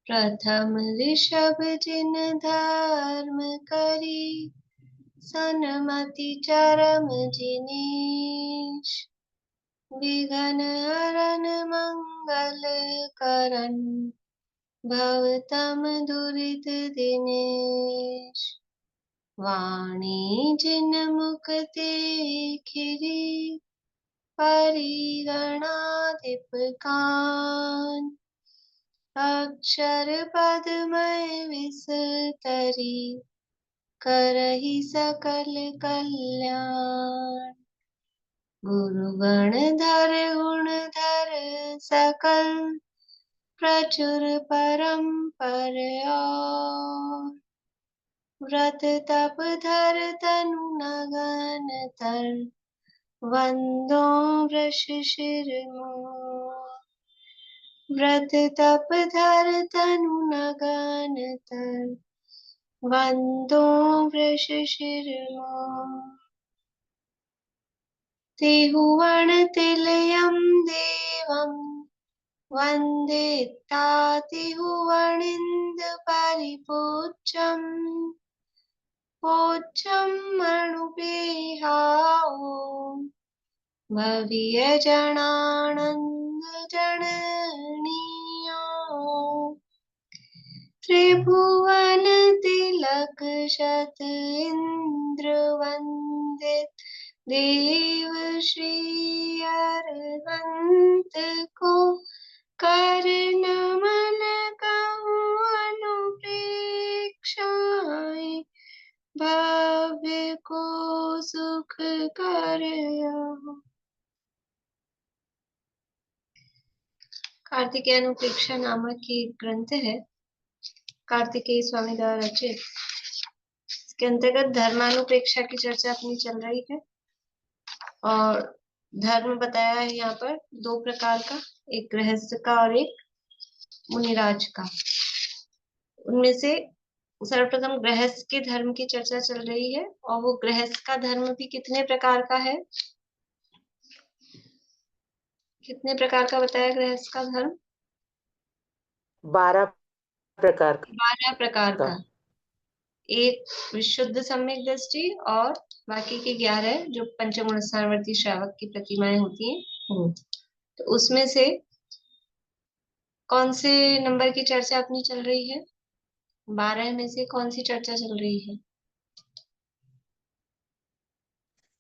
प्रथम ऋषभ जिन धर्म करी, सन्मति चरम जिनेश। विघ्न हरन मंगल करन, भवतम दुरित दिनेश। वाणी जिन मुख ते खिरी, परिगणाधिप कान। अक्षर पदमय विस्तरी, करहि सकल कल्याण। गुरु गणधर गुणधर सकल, प्रचुर परम्पर और। व्रत तप धर तनु नगन तर, वंदो वृष शिरमोर। व्रत तप धर तनु नगन तर, वंदो वृष शिरमोर। त्रिभुवन तिलयं देवं, वन्दितातिभुवनिन्द परिपूज्यं। पूज्यं मणुपेहाओ, भव्यजनानन्द जननीयो। त्रिभुवन तिलक शत इंद्र वंदित, देव श्री अरहंत को। कर नमन कहूँ अनुप्रेक्षाएं, भव्य को सुख कर। कार्तिकेय अनुप्रेक्षा नामक एक ग्रंथ है, कार्तिकेय स्वामी द्वारा रचित। इसके अंतर्गत धर्मानुप्रेक्षा की चर्चा अपनी चल रही है और धर्म बताया है यहाँ पर दो प्रकार का, एक गृहस्थ का और एक मुनिराज का। उनमें से सर्वप्रथम गृहस्थ के धर्म की चर्चा चल रही है और वो गृहस्थ का धर्म भी कितने प्रकार का है, कितने प्रकार का बताया गृहस्थ का धर्म? 12 प्रकार का। 12 प्रकार का। एक विशुद्ध सम्यक दृष्टि और बाकी के 11 जो पंचगुण स्थानवर्ती श्रावक की प्रतिमाएं होती हैं। तो उसमें से कौन से नंबर की चर्चा अपनी चल रही है? 12 में से कौन सी चर्चा चल रही है?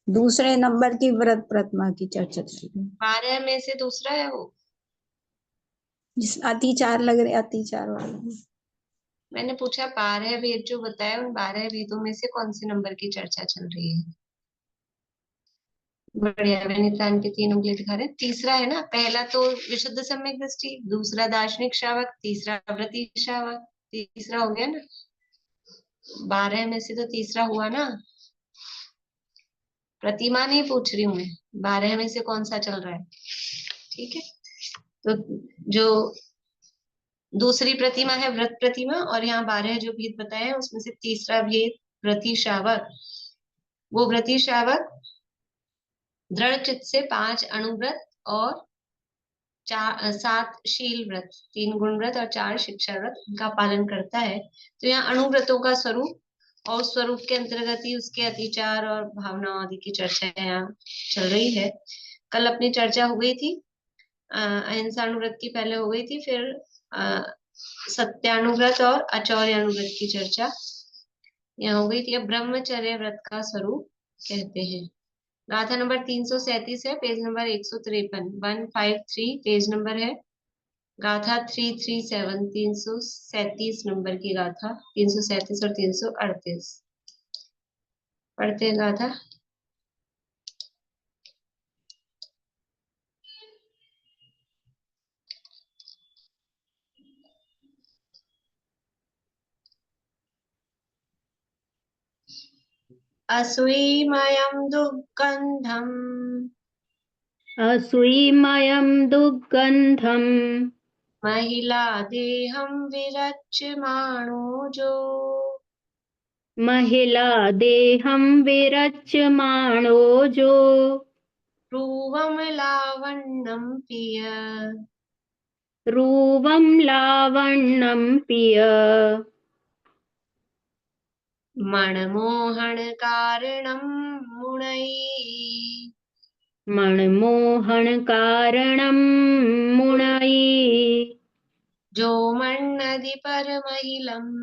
दूसरे नंबर की व्रत प्रतिमा की चर्चा चल रही है। 12 में से दूसरा है वो, जिस अतिचार लग रहे, अतिचार वाला। मैंने पूछा 12 वेद जो बताए उन 12 वेदों में से कौन से नंबर की चर्चा चल रही है? बढ़िया, विनितान के 3 उंगली दिखा रहे। तीसरा है ना, पहला तो विशुद्ध सम्यक दृष्टि, दूसरा दार्शनिक श्रावक, तीसरा व्रती श्रावक, तीसरा हो गया ना। 12 में से तो तीसरा हुआ ना। प्रतिमा नहीं पूछ रही हूँ मैं, 12 में से कौन सा चल रहा है। ठीक है, तो जो दूसरी प्रतिमा है व्रत प्रतिमा, और यहाँ 12 जो भेद बताए हैं उसमें से तीसरा भेद व्रती श्रावक। वो व्रती श्रावक दृढ़ चित्त से 5 अणुव्रत और 7 शील व्रत, 3 गुण व्रत और 4 शिक्षा व्रत का पालन करता है। तो यहाँ अणुव्रतों का स्वरूप और स्वरूप के अंतर्गत ही उसके अतिचार और भावना आदि की चर्चा यहाँ चल रही है। कल अपनी चर्चा हो गई थी अहिंसानुव्रत की, पहले हो गई थी, फिर सत्यानुव्रत और अचौर्यानुव्रत की चर्चा यहाँ हो गई थी। अब ब्रह्मचर्य व्रत का स्वरूप कहते हैं। गाथा नंबर 337 है, पेज नंबर 153, 153 पेज नंबर है। गाथा 337, 337 नंबर की गाथा, 337 और 338 पढ़ते हैं गाथा। असूयमयं दुर्गन्धम्, असूयमयं दुर्गन्धं, महिला देहं विरच्यमाणो जो। महिला देहं विरच्यमाणो जो। भ्रुवं लावण्यं प्रिय, रूपं लावण्यं प्रिय मनमोहन कारणं मुनैः मनमोहन कारणं मुनैः जो मन्नदि परमहिलम्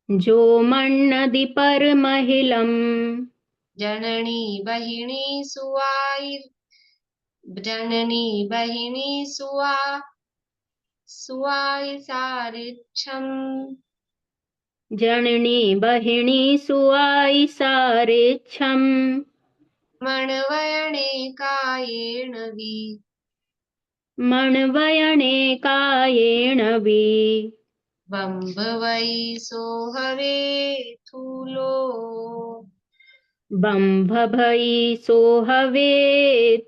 जो मन्नदि परमहिलम् जननी बहिनी सुवाई जननी बहिनी सुवाई सारिच्छम् जननी बहिनी सुआई सारेच्छम् मणवयणे कायेण वि मणवयने कायेण वि बम्भवै सोहवे थूलो बम्भभई सोहवे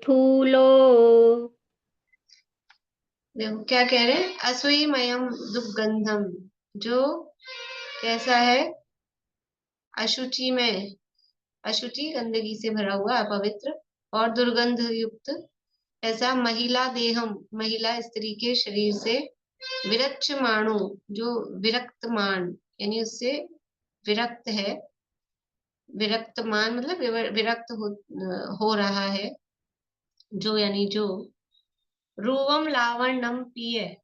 थूलो देखो क्या कह रहे हैं, असूयमयम दुर्गंधम, जो कैसा है, अशुचि में, अशुचि गंदगी से भरा हुआ अपवित्र और दुर्गंध युक्त, ऐसा महिला देहम, महिला स्त्री के शरीर से, विरच्यमाणो, जो विरक्तमान यानी उससे विरक्त है, विरक्तमान मतलब विरक्त हो रहा है, जो यानी जो, रूवम लावण्यम पिय,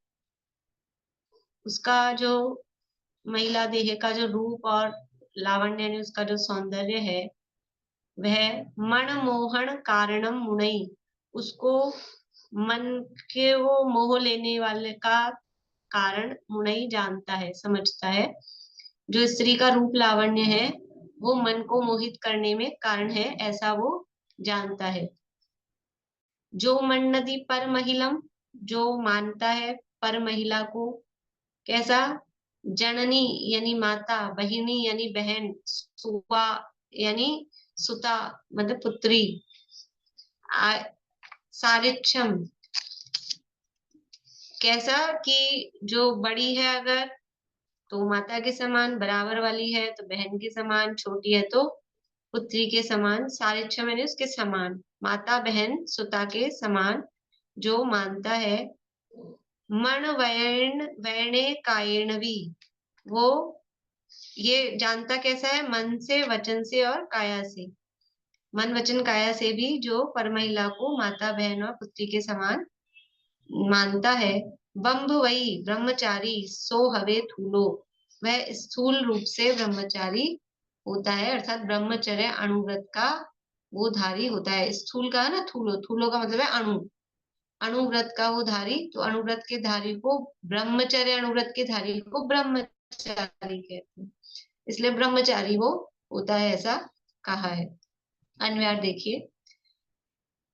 उसका जो महिला देह का जो रूप और लावण्य यानी उसका जो सौंदर्य है, वह मनमोहन कारणम मुनई, उसको मन के वो मोह लेने वाले का कारण मुनई जानता है, समझता है। जो स्त्री का रूप लावण्य है वो मन को मोहित करने में कारण है, ऐसा वो जानता है। जो मन्नदि पर महिलम, जो मानता है पर महिला को, कैसा, जननी यानी माता, बहिनी यानी बहन, सुवा यानी सुता मतलब पुत्री, सारिच्छम, कैसा कि जो बड़ी है अगर तो माता के समान, बराबर वाली है तो बहन के समान, छोटी है तो पुत्री के समान, सारिच्छम यानी उसके समान, माता बहन सुता के समान जो मानता है। मन वैणे कायेणवी, वो ये जानता कैसा है, मन से, वचन से और काया से, मन वचन काया से भी जो पर महिला को माता बहन और पुत्री के समान मानता है। बम्भ वही ब्रह्मचारी सो हवे थूलो, वह स्थूल रूप से ब्रह्मचारी होता है, अर्थात ब्रह्मचर्य अणुव्रत का वो धारी होता है। स्थूल का है ना, थूलो, थूलो का मतलब है अणु, अणुव्रत का वो धारी, तो अणुव्रत के धारी को, ब्रह्मचर्य अणुव्रत के धारी को ब्रह्मचारी कहते हैं, इसलिए ब्रह्मचारी वो होता है, ऐसा कहा है। अन्वयार्थ देखिए,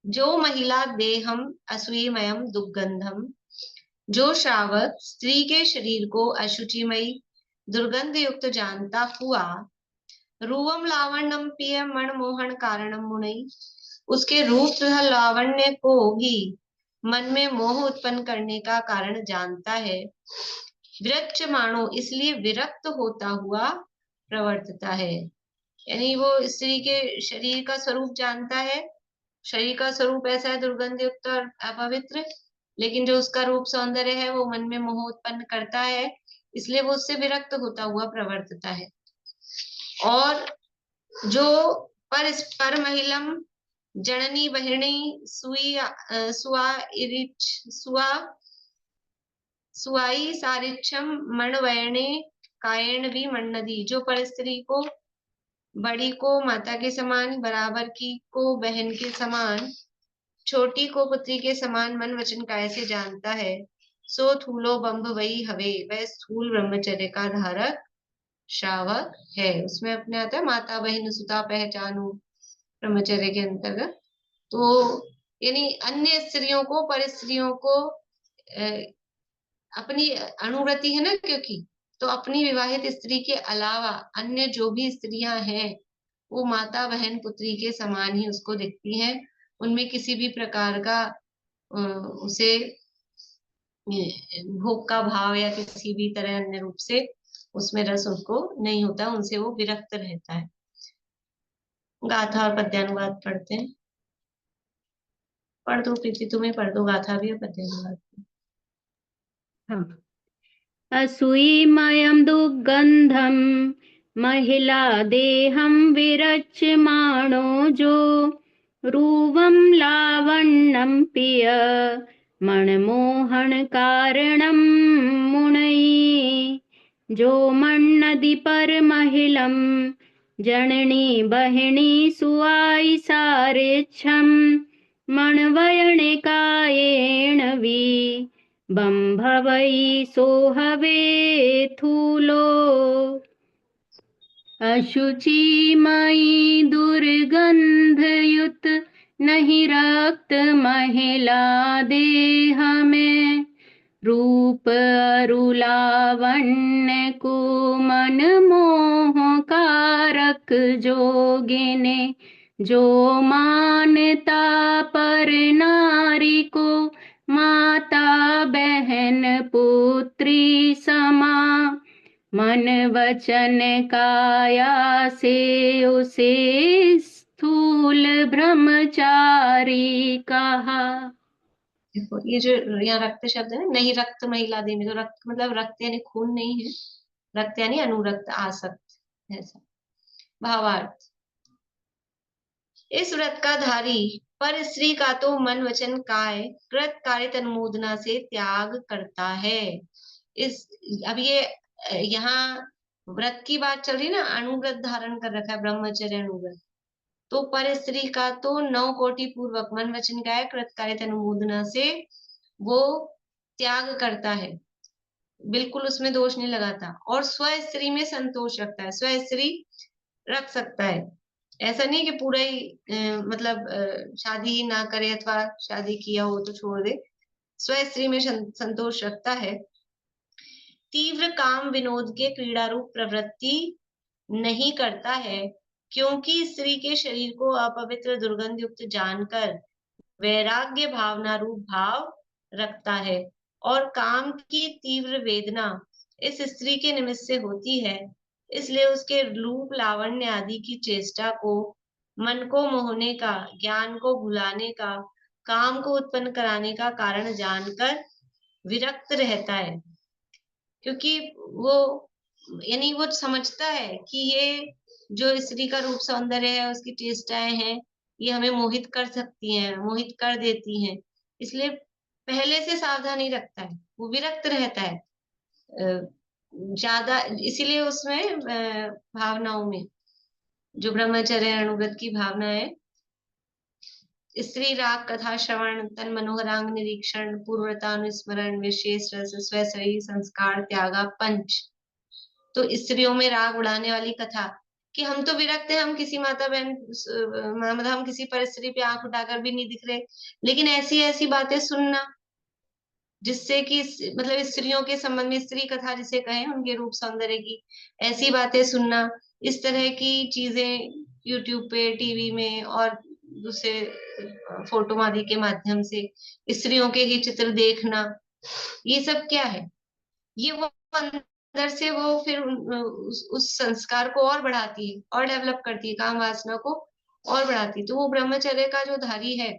जो महिला देहम असूयमयम दुर्गंधम, जो श्रावक स्त्री के शरीर को अशुचिमयी दुर्गंध युक्त जानता हुआ, रूपम लावण्यम पिय मनमोहन कारणम मुनई, उसके रूप तथा लावण्य को भी मन में मोह उत्पन्न करने का कारण जानता है। विरच्यमाणो, इसलिए विरक्त होता हुआ प्रवर्तता है, यानी वो स्त्री के शरीर का स्वरूप जानता है, शरीर का स्वरूप ऐसा है दुर्गंध युक्त और अपवित्र, लेकिन जो उसका रूप सौंदर्य है वो मन में मोह उत्पन्न करता है, इसलिए वो उससे विरक्त होता हुआ प्रवर्तता है। और जो पर महिलम जननी बहिणी सुआ सुआई सारिच्छम मणवयणे कायेण भी मन्नदी, जो पर स्त्री को, बड़ी को माता के समान, बराबर की को बहन के समान, छोटी को पुत्री के समान मन वचन काय से जानता है, सो थूलो बम्भ वही हवे, वह स्थूल ब्रह्मचर्य का धारक श्रावक है। उसमें अपने आता है माता बहन सुता पहचानो, ब्रह्मचर्य के अंतर्गत। तो यानी अन्य स्त्रियों को, पर स्त्रियों को अपनी अनुव्रति है ना, क्योंकि तो अपनी विवाहित स्त्री के अलावा अन्य जो भी स्त्रियां हैं वो माता बहन पुत्री के समान ही उसको दिखती हैं, उनमें किसी भी प्रकार का उसे भोग का भाव या किसी भी तरह अन्य रूप से उसमें रस उसको नहीं होता, उनसे वो विरक्त रहता है। गाथा और पद्यानुवाद पढ़ते हैं। पढ़ दो प्रीति, तुम्हें पढ़ दो गाथा भी और पद्यानुवाद भी। हाँ। असूयमयं दुर्गन्धं महिला देहं विरच्यमाणो जो रूपं लावण्यं पिय मनमोहन कारणं मुनये जो मन्नदि पर महिलं जननी बहिणी सुआई सारेच्छं मणवयणिकायेण वि बंभवै सोहवे थूलो अशुचिमयी दुर्गंधयुत नहीं रक्त महिला देह में रूप अरुलावण्य को मन मोह कारक जोगिने जो मानता पर नारी को माता बहन पुत्री समा मन वचन काया से उसे स्थूल ब्रह्मचारी कहा। देखो ये जो यहाँ रक्त शब्द है ना, नहीं रक्त महिला दे में, तो रक्त मतलब रक्त यानी खून नहीं है, रक्त यानी अनुरक्त आसक्त, ऐसा भावार्थ। इस व्रत का धारी पर स्त्री का तो मन वचन काय कृत कार्य तन्मोदना से त्याग करता है। इस अब ये यहाँ व्रत की बात चल रही ना, अणुव्रत धारण कर रखा है, ब्रह्मचर्य अणुव्रत, तो पर स्त्री का तो 9 कोटि पूर्वक मन वचन काय कृत कार्य तन्मोदना से वो त्याग करता है, बिल्कुल उसमें दोष नहीं लगाता, और स्व स्त्री में संतोष रखता है, स्व स्त्री रख सकता है। ऐसा नहीं कि पूरा ही मतलब शादी ही ना करे अथवा शादी किया हो तो छोड़ दे, स्व स्त्री में संतोष रखता है। तीव्र काम विनोद के क्रीड़ा रूप प्रवृत्ति नहीं करता है, क्योंकि स्त्री के शरीर को अपवित्र दुर्गंध युक्त जानकर वैराग्य भावना रूप भाव रखता है, और काम की तीव्र वेदना इस स्त्री के निमित्त से होती है, इसलिए उसके रूप लावण्य आदि की चेष्टा को, मन को मोहने का, ज्ञान को भुलाने का, काम को उत्पन्न कराने का कारण जानकर विरक्त रहता है। क्योंकि वो यानी वो समझता है कि ये जो स्त्री का रूप सौंदर्य है, उसकी चेष्टाएं हैं, ये हमें मोहित कर सकती हैं, मोहित कर देती हैं, इसलिए पहले से सावधानी रखता है, वो विरक्त रहता है ज्यादा, इसीलिए उसमें भावनाओं में जो ब्रह्मचर्य अनुव्रत की भावना है, स्त्री राग कथा श्रवण तन मनोहरांग निरीक्षण पूर्वतानुस्मरण विशेष रस स्वशरीर संस्कार त्यागा पंच। तो स्त्रियों में राग उड़ाने वाली कथा कि हम तो विरक्त हैं, हम किसी माता बहन मतलब हम किसी परिस्थिति पे आंख उठाकर भी नहीं दिख रहे, लेकिन ऐसी ऐसी बातें सुनना जिससे कि मतलब स्त्रियों के संबंध में, स्त्री कथा जिसे कहें, उनके रूप सौंदर्य की ऐसी बातें सुनना, इस तरह की चीजें यूट्यूब पे टीवी में और दूसरे फोटो आदि के माध्यम से स्त्रियों के ही चित्र देखना, ये सब क्या है, ये वो अंदर से वो फिर उस संस्कार को और बढ़ाती है और डेवलप करती है, काम वासना को और बढ़ाती है। तो वो ब्रह्मचर्य का जो धारी है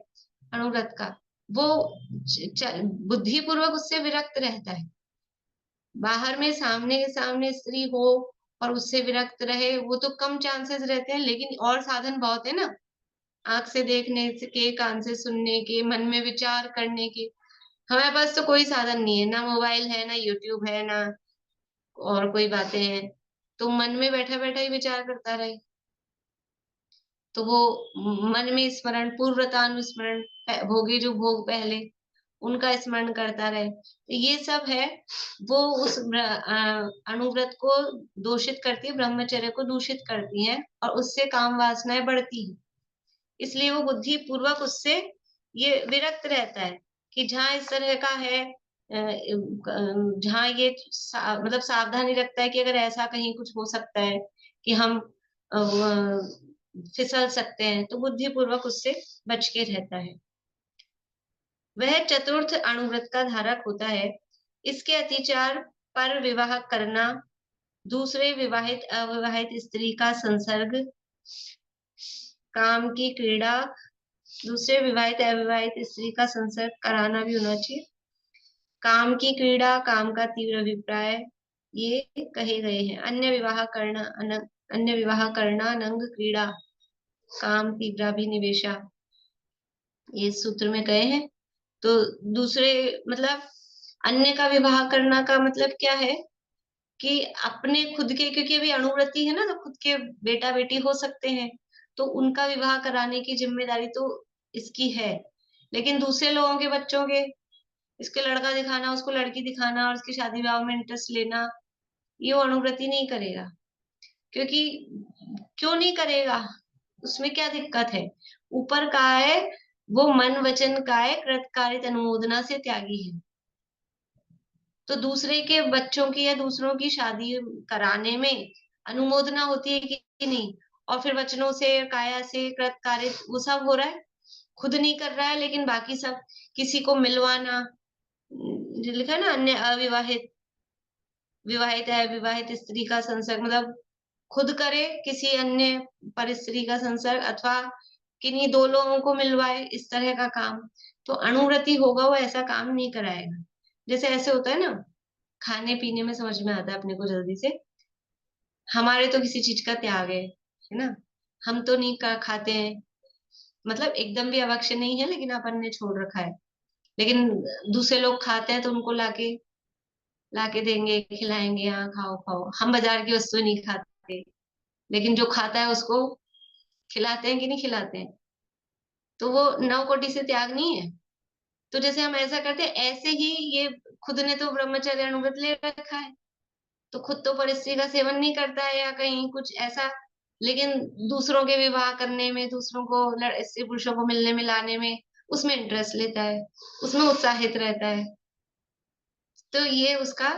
अनुव्रत का, वो बुद्धि पूर्वक उससे विरक्त रहता है। बाहर में सामने सामने स्त्री हो और उससे विरक्त रहे, वो तो कम चांसेस रहते हैं, लेकिन और साधन बहुत है ना, आंख से देखने के, कान से सुनने के, मन में विचार करने के। हमारे पास तो कोई साधन नहीं है, ना मोबाइल है, ना यूट्यूब है, ना और कोई बातें हैं, तो मन में बैठा बैठा ही विचार करता रहे, तो वो मन में स्मरण पूर्वतानुस्मरण, भोगे जो भोग पहले उनका स्मरण करता रहे, तो ये सब है वो उस अनुव्रत को दूषित करती है, ब्रह्मचर्य को दूषित करती है, और उससे काम वासनाएं बढ़ती है, इसलिए वो बुद्धि पूर्वक उससे ये विरक्त रहता है कि जहाँ इस तरह का है, जहाँ ये मतलब सावधानी रखता है कि अगर ऐसा कहीं कुछ हो सकता है कि हम फिसल सकते हैं, तो बुद्धि पूर्वक उससे बच के रहता है। वह चतुर्थ अणुव्रत का धारक होता है। इसके अतिचार पर विवाह करना, दूसरे विवाहित अविवाहित स्त्री का संसर्ग, काम की क्रीड़ा, दूसरे विवाहित अविवाहित स्त्री का संसर्ग कराना भी होना चाहिए, काम की क्रीड़ा, काम का तीव्र अभिप्राय, ये कहे गए हैं। अन्य विवाह करना, अन्य विवाह करना, नंग क्रीड़ा, काम तीव्राभिनिवेशा, ये सूत्र में कहे हैं। तो दूसरे मतलब अन्य का विवाह करना का मतलब क्या है कि अपने खुद के, क्योंकि अभी अणुव्रती है ना, तो खुद के बेटा बेटी हो सकते हैं, तो उनका विवाह कराने की जिम्मेदारी तो इसकी है। लेकिन दूसरे लोगों के बच्चों के, इसके लड़का दिखाना, उसको लड़की दिखाना और उसकी शादी विवाह में इंटरेस्ट लेना, ये वो अणुव्रती नहीं करेगा। क्योंकि क्यों नहीं करेगा, उसमें क्या दिक्कत है? ऊपर का है वो मन वचन काय कृतकार्य अनुमोदना से त्यागी है। तो दूसरे के बच्चों की या दूसरों की शादी कराने में अनुमोदना होती है कि नहीं? और फिर वचनों से, काया से, कृत कार्य, वो सब हो रहा है, खुद नहीं कर रहा है, लेकिन बाकी सब, किसी को मिलवाना, जो लिखा है ना, अन्य अविवाहित, विवाहित है विवाहित स्त्री का संसर्ग, मतलब खुद करे किसी अन्य पर स्त्री का संसर्ग, अथवा किन्हीं दो लोगों को मिलवाए, इस तरह का काम। तो अणुव्रती होगा वो ऐसा काम नहीं कराएगा। जैसे ऐसे होता है ना, खाने पीने में समझ में आता है अपने को जल्दी से, हमारे तो किसी चीज का त्याग है ना, हम तो नहीं खाते हैं, मतलब एकदम भी अवश्य नहीं है, लेकिन अपन ने छोड़ रखा है। लेकिन दूसरे लोग खाते हैं तो उनको लाके लाके देंगे, खिलाएंगे, हाँ खाओ खाओ। हम बाजार की वस्तु नहीं खाते, लेकिन जो खाता है उसको खिलाते हैं कि नहीं खिलाते हैं? तो वो नव कोटि से त्याग नहीं है? तो जैसे हम ऐसा करते हैं, ऐसे ही ये खुद ने तो ब्रह्मचर्य अनुव्रत ले रखा है, तो खुद तो परिस्त्री का सेवन नहीं करता है या कहीं कुछ ऐसा, लेकिन दूसरों के विवाह करने में, दूसरों को स्त्री पुरुषों को मिलने में लाने में, उसमें इंटरेस्ट लेता है, उसमें उत्साहित रहता है। तो ये उसका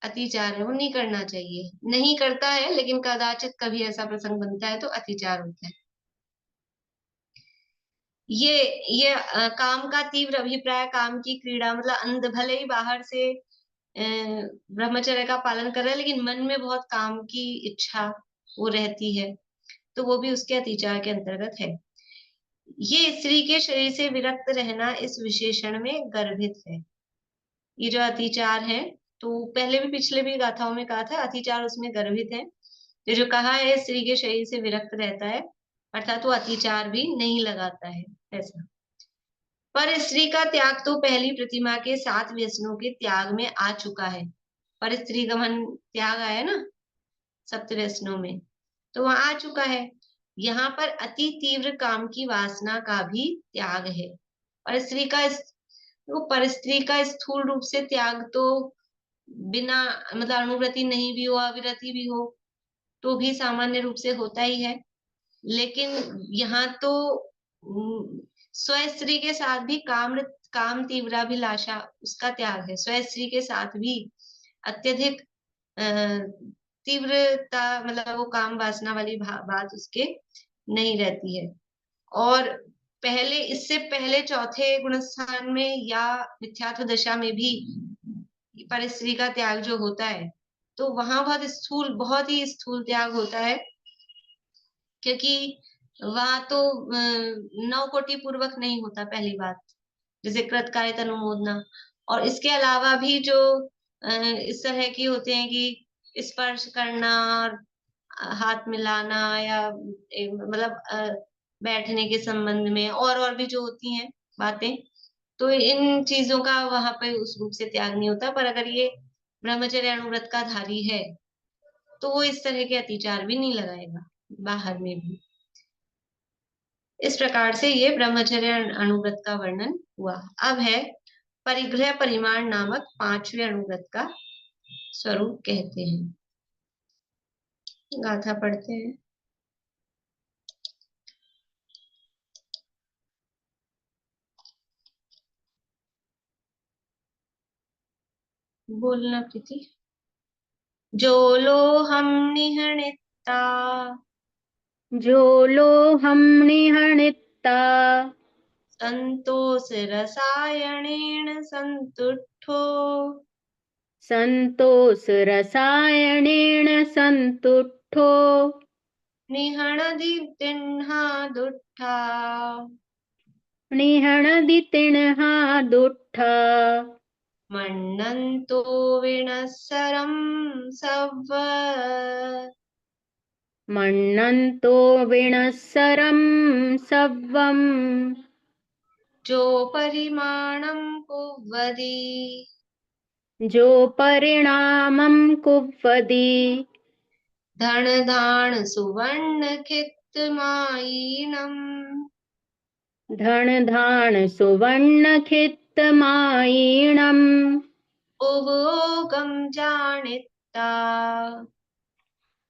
अतिचार है, वो नहीं करना चाहिए। नहीं करता है, लेकिन कदाचित कभी ऐसा प्रसंग बनता है तो अतिचार होता है। ये काम का तीव्र अभिप्राय, काम की क्रीड़ा, मतलब अंध भले ही बाहर से ब्रह्मचर्य का पालन कर रहा है, लेकिन मन में बहुत काम की इच्छा वो रहती है, तो वो भी उसके अतिचार के अंतर्गत है। ये स्त्री के शरीर से विरक्त रहना इस विशेषण में गर्भित है। ये जो अतिचार है, तो पहले भी पिछले भी गाथाओं में कहा था, अतिचार उसमें गर्भित है। ये जो कहा है स्त्री के शरीर से विरक्त रहता है, अर्थात वो अतिचार भी नहीं लगाता है, ऐसा। पर स्त्री का त्याग तो पहली प्रतिमा के 7 व्यसनों के त्याग में आ चुका है। पर स्त्री गमन त्याग आया ना 7 व्यसनों में, तो वहां आ चुका है। यहाँ पर अति तीव्र काम की वासना का भी त्याग है। पर स्त्री का वो पर स्त्री का स्थूल रूप से त्याग तो बिना, मतलब अणुव्रती नहीं भी हो, अविरति भी हो, तो भी सामान्य रूप से होता ही है। लेकिन यहाँ तो स्व स्त्री के साथ भी काम तीव्राभिलाषा, उसका त्याग है। स्व स्त्री के साथ भी अत्यधिक तीव्रता, मतलब वो काम वासना वाली बात उसके नहीं रहती है। और पहले, इससे पहले चौथे गुणस्थान में या मिथ्यात्व दशा में भी पर स्त्री का त्याग जो होता है, तो वहां बहुत ही स्थूल त्याग होता है, क्योंकि वहां तो नौ कोटि पूर्वक नहीं होता, पहली बात, जैसे कृतकार्य अनुमोदना। और इसके अलावा भी जो इस तरह की होते हैं कि स्पर्श करना और हाथ मिलाना, या मतलब बैठने के संबंध में और भी जो होती हैं बातें, तो इन चीजों का वहां पे उस रूप से त्याग नहीं होता। पर अगर ये ब्रह्मचर्य अनुव्रत का धारी है, तो वो इस तरह के अतिचार भी नहीं लगाएगा बाहर में भी। इस प्रकार से ये ब्रह्मचर्य अनुव्रत का वर्णन हुआ। अब है परिग्रह परिमाण नामक 5वें अनुव्रत का स्वरूप कहते हैं। गाथा पढ़ते हैं। बोलना प्रीति। जो लोहम निहणिता, जो लोहम निहणिता, संतोष रसायनेन संतुष्टो, संतोष रसायनेन संतुष्टो, निहणदि तिह्ना दुष्टा, निहणदितिण्हा दुष्टा, मन्नन्तो विनस्सरं सव्व मन्नन्तो विनस्सरं सव्वम् जो परिमाणं कुवदी जो परिणामं कुवदी धन धान सुवर्ण खित्तमायीनम् धन धान सुवर्ण खित्तमायीणम् उभोगं जानिता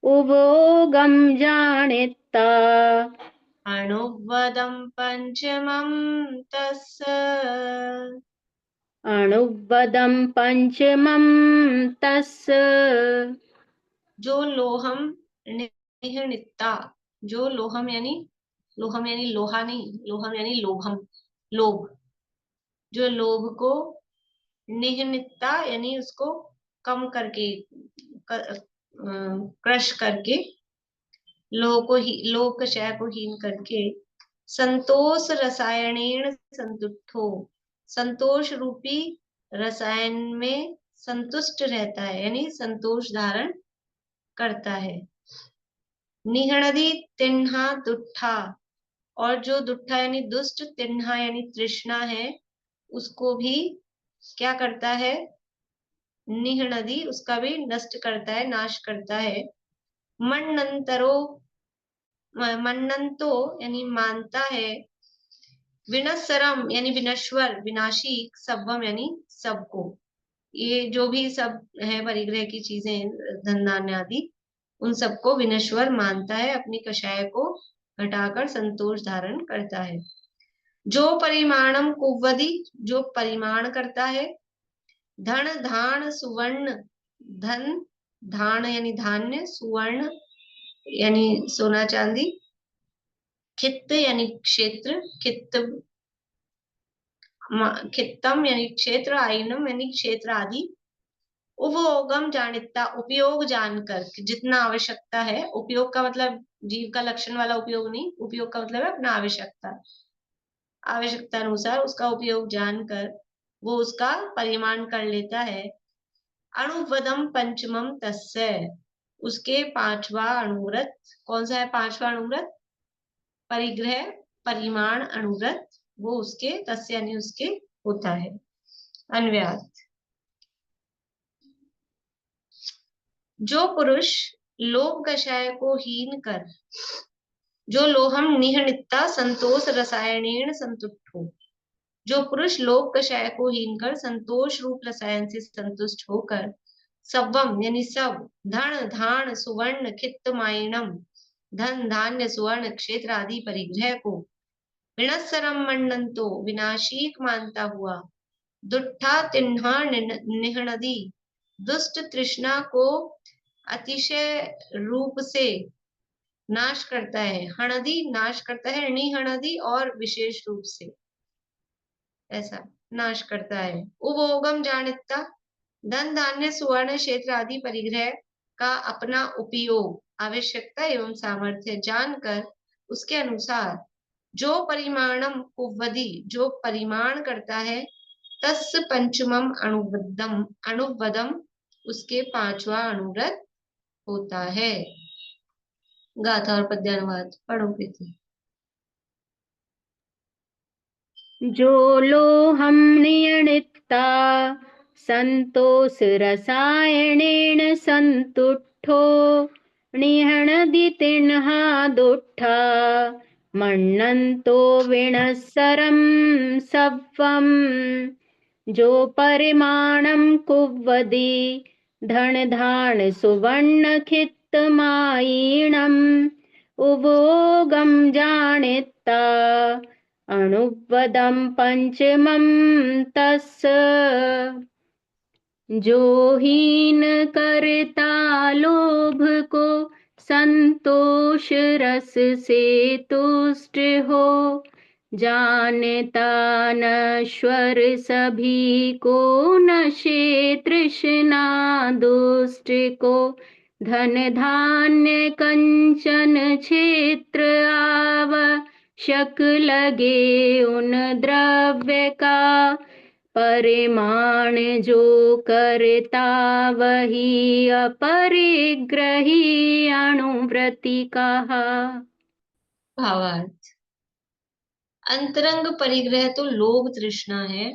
उभोगं जानित्ता अणुवदं पंचमं तस्य अणुवदं पंचमं तस्य जो लोहम निहनिता जो लोहम यानी लोहा नहीं, लोहम यानी लोभम, लोभ, जो लोभ को निहनिता यानी उसको कम करके क्रश करके लोह कषय को हीन करके संतोष रसायनेण संतुष्टो संतोष रूपी रसायन में संतुष्ट रहता है यानी संतोष धारण करता है। निहणदी तिन्हा दुट्ठा और जो दुट्ठा यानी दुष्ट, तिन्हा यानी तृष्णा है, उसको भी क्या करता है? निहणदी उसका भी नष्ट करता है, नाश करता है। मन्नंतरो मन्नंतो यानी मानता है। विनस्सरम यानी विनश्वर विनाशी, सब्बम यानी सबको। ये जो भी सब है परिग्रह की चीजें धन धान्य आदि, उन सबको विनश्वर मानता है, अपनी कषाय को घटाकर संतोष धारण करता है। जो परिमाणम कुवदी जो परिमाण करता है। धन धान सुवर्ण धन धान यानी धान्य, सुवर्ण यानी सोना चांदी, खित्त यानी क्षेत्र, खित्तम यानी क्षेत्र, आयनम यानी क्षेत्र आदि। उपभोगम जानिता उपयोग जानकर, जितना आवश्यकता है। उपयोग का मतलब जीव का लक्षण वाला उपयोग नहीं, उपयोग का मतलब है अपना आवश्यकता अनुसार उसका उपयोग जानकर वो उसका परिमाण कर लेता है। अणुवदम पंचमम तस्य उसके पांचवा अणुव्रत, कौन सा है पांचवा अणुव्रत? परिग्रह परिमाण अणुव्रत, वो उसके तस्य यानी उसके होता है। अन्व्यात, जो पुरुष लोभ कषाय को हीन कर, जो लोहम निहनिता संतोष रसायनेण संतुष्टो, जो पुरुष लोभ कषाय को हीन कर संतोष रूप रसायन से संतुष्ट होकर, सवम यानी सब, धन धान सुवर्ण खित्तमायनम धन धान्य सुवर्ण क्षेत्र आदि परिग्रह को, विनस्सरम मन्नंतो विनाशीक मानता हुआ, दुट्ठा तिन्हा निहणदी दुष्ट तृष्णा को अतिशय रूप से नाश करता है। हणदी नाश करता है, निहणदी और विशेष रूप से ऐसा नाश करता है। उपभोगम जानिता धन धान्य सुवर्ण क्षेत्र आदि परिग्रह का अपना उपयोग, आवश्यकता एवं सामर्थ्य जानकर उसके अनुसार, जो परिमाणम कुवदी जो परिमाण करता है, तस् पंचमम अणुवदम उसके पांचवा अणुव्रत होता है। गाथा और पद्यानुवाद पढ़ो प्रीति। जो लोहम नियणिता संतोष रसायनेण संतुष्टो निहणदि तिन्हा दुट्ठा मन्नन्तो विनस्सरं सव्वम् जो परिमाणं कुवदी धन धान सुवर्ण खित्तमायीणम् उभोगं जानिता अणुवदं पंचमं तस्य जो हीन करता लोभ को संतोष रस से तुष्ट हो, जानता नश्वर सभी को नशे तृष्णा दुष्ट को, धन धान्य कंचन क्षेत्र आवश्यक लगे उन द्रव्य का, परिमाण जो करता वही अपरिग्रही अणुव्रति कहा। भावार्थ, अंतरंग परिग्रह तो लोभ तृष्णा है,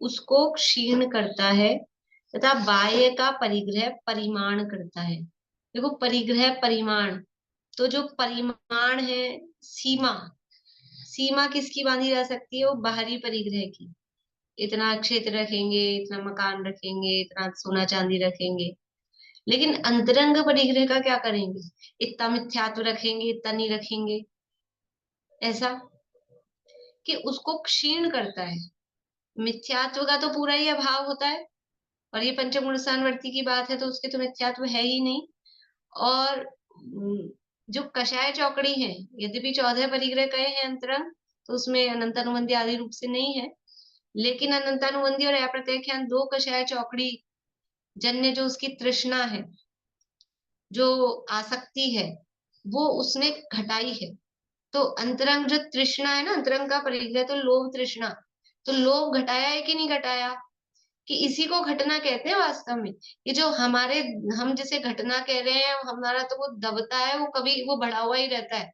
उसको क्षीण करता है, तथा बाह्य का परिग्रह परिमाण करता है। देखो परिग्रह परिमाण, तो जो परिमाण है, सीमा, सीमा किसकी बांधी जा सकती है? वो बाहरी परिग्रह की। इतना क्षेत्र रखेंगे, इतना मकान रखेंगे, इतना सोना चांदी रखेंगे। लेकिन अंतरंग परिग्रह का क्या करेंगे? इतना मिथ्यात्व रखेंगे, इतना नहीं रखेंगे, ऐसा कि उसको क्षीण करता है। मिथ्यात्व का तो पूरा ही अभाव होता है, और ये पंचम गुण स्थानवर्ती की बात है तो उसके तो मिथ्यात्व है ही नहीं। और जो कषाय चौकड़ी है, यद्यपि 14 परिग्रह कहे हैं अंतरंग, तो उसमें अनंतानुबंधी आदि रूप से नहीं है, लेकिन अनंतानुबंधी और अप्रत्यख्यान दो कषाय चौकड़ी जन्य जो उसकी तृष्णा है, जो आसक्ति है, वो उसने घटाई है। तो अंतरंग जो तृष्णा है ना, अंतरंग का परिग्रह तो लोभ तृष्णा, तो लोभ घटाया है कि नहीं घटाया? कि इसी को घटना कहते हैं वास्तव में। ये जो हमारे, हम जिसे घटना कह रहे हैं, हमारा तो वो दबता है, वो कभी वो बढ़ा हुआ ही रहता है,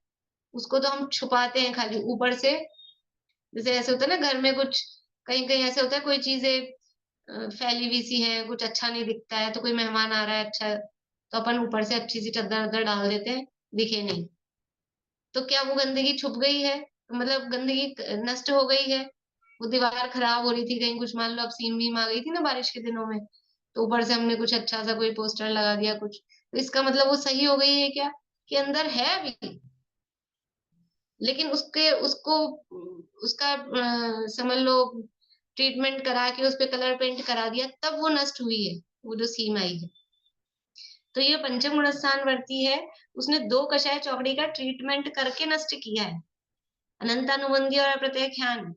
उसको तो हम छुपाते हैं खाली ऊपर से। जैसे ऐसे होता है ना घर में कुछ, कहीं कहीं ऐसे होता है कोई चीजें फैली हुई सी है, कुछ अच्छा नहीं दिखता है, तो कोई मेहमान आ रहा है अच्छा, तो अपन ऊपर से अच्छी सी चद्दर वद्दर डाल देते हैं, दिखे नहीं। तो क्या वो गंदगी छुप गई है? मतलब गंदगी नष्ट हो गई है? वो दीवार खराब हो रही थी कहीं, कुछ मान लो अब सीम वीम आ गई थी ना बारिश के दिनों में, तो ऊपर से हमने कुछ अच्छा सा कोई पोस्टर लगा दिया कुछ, तो इसका मतलब वो सही हो गई है क्या? कि अंदर है अभी, लेकिन उसके उसको उसका समझ लो ट्रीटमेंट करा के उस पे कलर पेंट करा दिया, तब वो नष्ट हुई है, वो जो सीम आई है। तो ये पंचम गुण स्थानवर्ती है, उसने दो कषाय चौकड़ी का ट्रीटमेंट करके नष्ट किया है। अनंतानुबंधी और अप्रत्यख्यान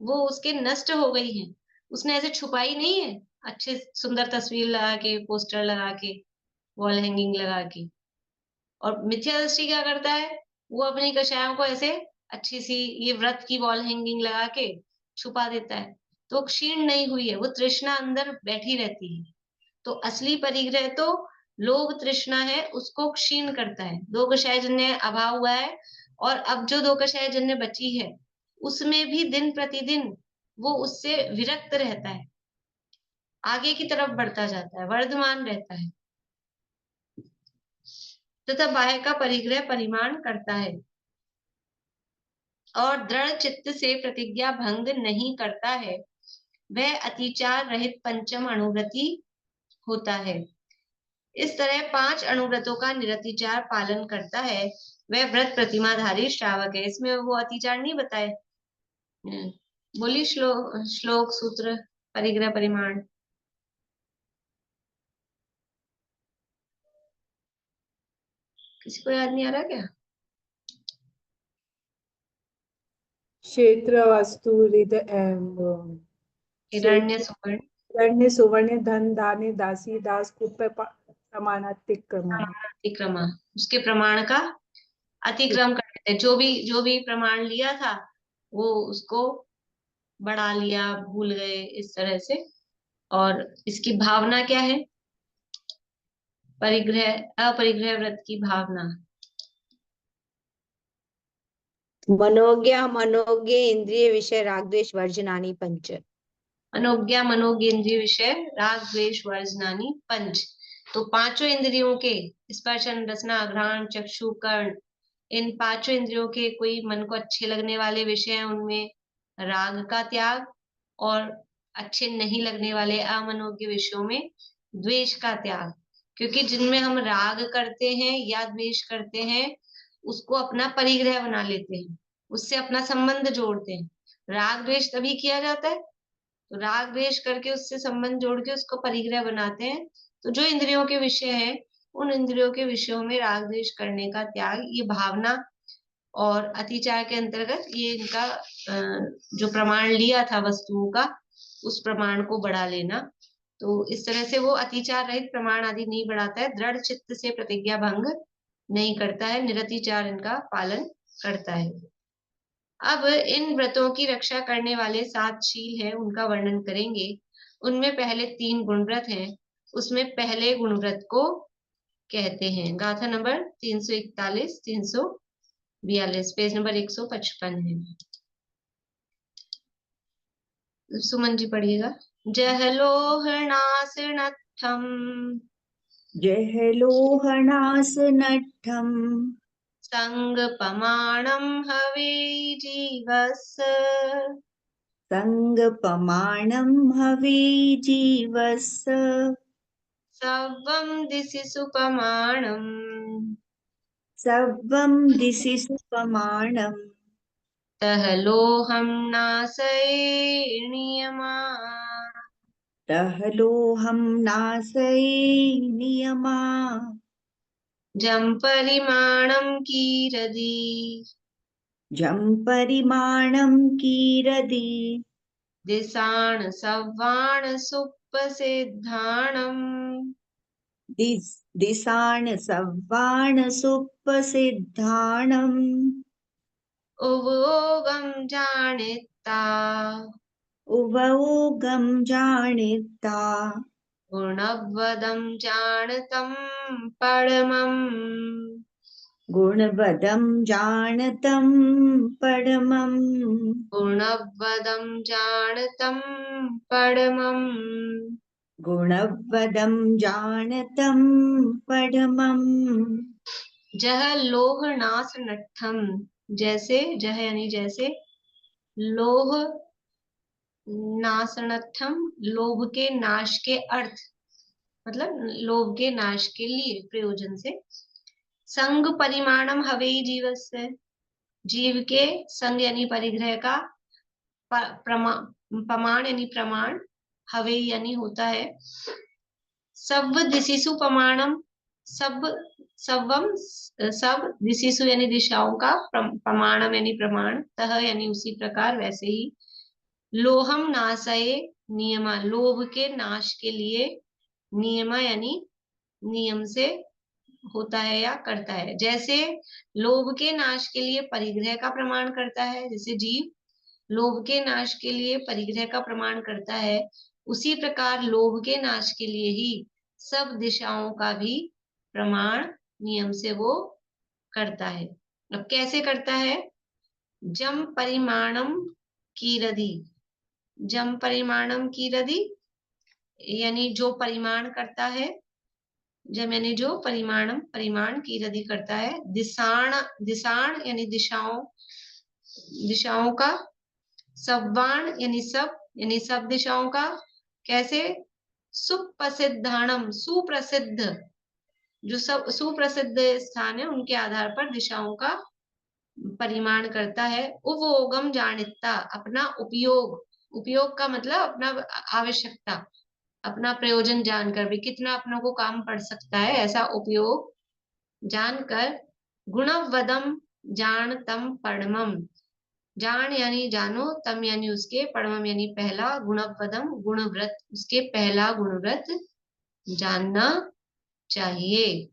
वो उसके नष्ट हो गई है, उसने ऐसे छुपाई नहीं है, अच्छे सुंदर तस्वीर लगा के, पोस्टर लगा के, वॉल हैंगिंग लगा के। और मिथ्या दृष्टि क्या करता है? वो अपनी कषायों को ऐसे अच्छी सी ये व्रत की वॉल हैंगिंग लगा के छुपा देता है, तो क्षीण नहीं हुई है, वो तृष्णा अंदर बैठी रहती है। तो असली परिग्रह तो लोभ तृष्णा है, उसको क्षीण करता है। दो कषाय जन्य अभाव हुआ है, और अब जो दो कषाय जन्य बची है, उसमें भी दिन प्रतिदिन वो उससे विरक्त रहता है, आगे की तरफ बढ़ता जाता है, वर्धमान रहता है, तथा बाह्य का परिग्रह परिमाण करता है, और दृढ़ चित्त से प्रतिज्ञा भंग नहीं करता है। वह अतिचार रहित पंचम अणुव्रति होता है। इस तरह 5 अणुव्रतों का निरतिचार पालन करता है, वह व्रत प्रतिमाधारी श्रावक है। इसमें वो अतिचार नहीं बताए। बोली श्लोक सूत्र परिग्रह परिमाण। किसी को याद नहीं आ रहा क्या? क्षेत्र वस्तु हिरण्य सुवर्ण हिरण्य सुवर्ण धन धान्य दासी दास कुप प्रमाणातिक्रम अतिक्रमा, उसके प्रमाण का अतिक्रम कर देते हैं। जो भी प्रमाण लिया था वो उसको बढ़ा लिया, भूल गए इस तरह से। और इसकी भावना क्या है? परिग्रह अपरिग्रह व्रत की भावना। मनोज्ञ मनोज्ञ इंद्रिय विषय राग द्वेष वर्जनानि पंच। मनोज्ञा मनोज्ञेन्द्रिय विषय राग द्वेष वर्जनानि पंच। तो पांचों इंद्रियों के स्पर्शन रसना घ्राण चक्षु कर्ण, इन पांचों इंद्रियों के कोई मन को अच्छे लगने वाले विषय हैं, उनमें राग का त्याग, और अच्छे नहीं लगने वाले अमनोज्ञ विषयों में द्वेष का त्याग। क्योंकि जिनमें हम राग करते हैं या द्वेष करते हैं, उसको अपना परिग्रह बना लेते हैं, उससे अपना संबंध जोड़ते हैं। राग द्वेष तभी किया जाता है, तो राग द्वेष करके उससे संबंध जोड़ के उसको परिग्रह बनाते हैं। तो जो इंद्रियों के विषय हैं, उन इंद्रियों के विषयों में राग द्वेष करने का त्याग, ये भावना और अतिचार के अंतर्गत ये इनका जो प्रमाण लिया था वस्तुओं का, उस प्रमाण को बढ़ा लेना। तो इस तरह से वो अतिचार रहित प्रमाण आदि नहीं बढ़ाता है, दृढ़ चित्त से प्रतिज्ञा भंग नहीं करता है, निरतिचार इनका पालन करता है। अब इन व्रतों की रक्षा करने वाले 7 शील हैं, उनका वर्णन करेंगे। उनमें पहले 3 गुण व्रत हैं, उसमें पहले गुण व्रत को कहते हैं। गाथा नंबर 341, 342, पेज नंबर 155 है। सुमन जी पढ़िएगा। जहलोहनासनत्थम जहलोहनासनट्ठम् संगपमाणं हवे जीवस्य संगपमाणं हवे जीवस्य सवं दिशि सुपमाणम् सर्वं दिशि सुपमाणम् तह लोहं नासये नियमा दहलोहं नासये नियमा जं परिमाणं कीरदि जं परिमाणं कीरदि दिशाण सव्वाण सुप्रसिद्धाणम् दिशान सव्वान सुप्रसिद्धानम् उभोगं जानिता उभौगं जानिता गुणवदं जानतं परमम् गुणवदं जानतं परमम् गुणवदं जानतं परमम् गुणवदं जानतं परमम् जह लोह नाश नट्ठम, जैसे जह यानी जैसे, लोह नाशनत्थम लोभ के नाश के अर्थ, मतलब लोभ के नाश के लिए प्रयोजन से। संग परिमाणम हवे जीवस्य, जीव के संग यानी परिग्रह का प्रमाण यानी प्रमाण, हवे यानी होता है। सब दिशिसु प्रमाणम, सब सबम सब दिशिसु यानी दिशाओं का प्रमाणम यानी प्रमाण, तह यानी उसी प्रकार वैसे ही। लोहम नाशये नियमा, लोभ के नाश के लिए, नियमा यानी नियम से होता है या करता है। जैसे लोभ के नाश के लिए परिग्रह का प्रमाण करता है, जैसे जीव लोभ के नाश के लिए परिग्रह का प्रमाण करता है, उसी प्रकार लोभ के नाश के लिए ही सब दिशाओं का भी प्रमाण नियम से वो करता है। अब कैसे करता है? जम परिमाणम कीरदि, जम परिमाणम कीरदि यानी जो परिमाण करता है, जम यानी जो, परिमाणम परिमाण, कीरदि करता है। दिशाण, दिशाण यानी दिशाओं, दिशाओं का। सव्वाण यानी सब दिशाओं का। कैसे? सुप्रसिद्धानम, सुप्रसिद्ध, जो सब सुप्रसिद्ध स्थान है उनके आधार पर दिशाओं का परिमाण करता है। उपभोगम जानिता, अपना उपयोग, उपयोग का मतलब अपना आवश्यकता, अपना प्रयोजन जानकर भी, कितना अपनों को काम पड़ सकता है ऐसा उपयोग जानकर। गुणवदम जानतम परमम, जान यानी जानो, तम यानी उसके, परमम यानी पहला, गुणवदम गुणव्रत, उसके पहला गुणव्रत जानना चाहिए।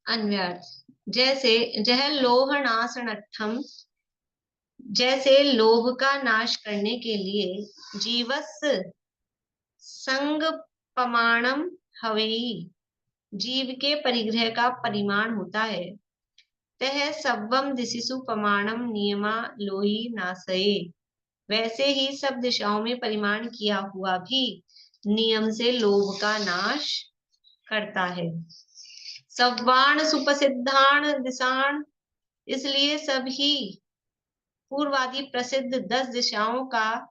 अन्वयार्थ। जैसे जह लोह नाशनट्ठम, जैसे लोभ का नाश करने के लिए, जीवस्य संग प्रमाणम हवेई, जीव के परिग्रह का परिमाण होता है। तह सब्बम दिशिसु प्रमाणम नियमा लोही नासये, वैसे ही सब दिशाओं में परिमाण किया हुआ भी नियम से लोभ का नाश करता है। सव्वाण सुप्रसिद्धान दिशान, इसलिए सभी पूर्वादि प्रसिद्ध 10 दिशाओं का